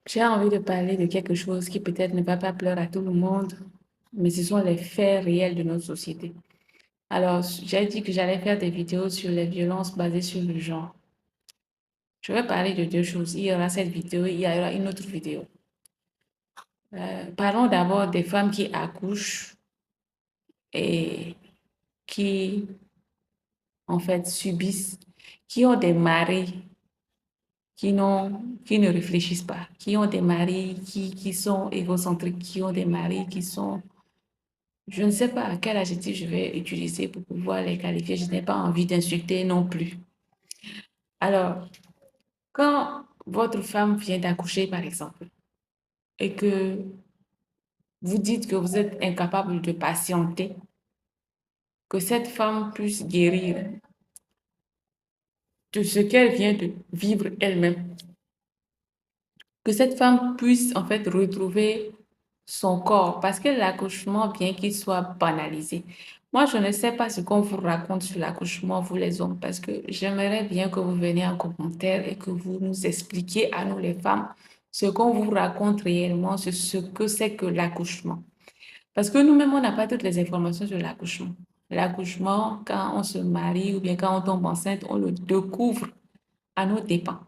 J'ai envie de parler de quelque chose qui peut-être ne va pas plaire à tout le monde, mais ce sont les faits réels de notre société. Alors, j'ai dit que j'allais faire des vidéos sur les violences basées sur le genre. Je vais parler de deux choses. Il y aura cette vidéo, il y aura une autre vidéo. Parlons d'abord des femmes qui accouchent et qui, en fait, subissent, qui ont des maris qui ne réfléchissent pas, qui ont des maris qui sont égocentriques, qui ont des maris qui sont. Je ne sais pas quel adjectif je vais utiliser pour pouvoir les qualifier. Je n'ai pas envie d'insulter non plus. Alors, quand votre femme vient d'accoucher, par exemple, et que vous dites que vous êtes incapable de patienter, que cette femme puisse guérir de ce qu'elle vient de vivre elle-même, que cette femme puisse en fait retrouver son corps, parce que l'accouchement, bien qu'il soit banalisé, moi, je ne sais pas ce qu'on vous raconte sur l'accouchement, vous les hommes, parce que j'aimerais bien que vous veniez en commentaire et que vous nous expliquiez à nous les femmes ce qu'on vous raconte réellement sur ce que c'est que l'accouchement. Parce que nous-mêmes, on n'a pas toutes les informations sur l'accouchement. L'accouchement, quand on se marie ou bien quand on tombe enceinte, on le découvre à nos dépens.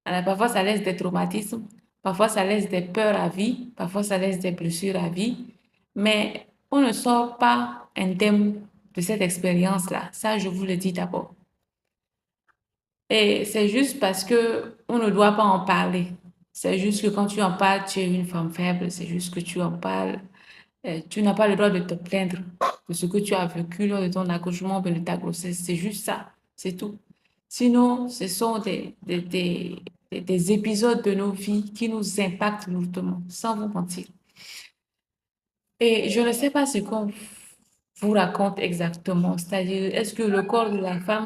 Alors, parfois, ça laisse des traumatismes, parfois, ça laisse des peurs à vie, parfois, ça laisse des blessures à vie, mais on ne sort pas indemne de cette expérience-là. Ça, je vous le dis d'abord. Et c'est juste parce que on ne doit pas en parler. C'est juste que quand tu en parles, tu es une femme faible. C'est juste que tu en parles. Tu n'as pas le droit de te plaindre de ce que tu as vécu lors de ton accouchement ou de ta grossesse. C'est juste ça. C'est tout. Sinon, ce sont des épisodes de nos vies qui nous impactent lourdement, sans vous mentir. Et je ne sais pas ce qu'on vous raconte exactement. C'est-à-dire, est-ce que le corps de la femme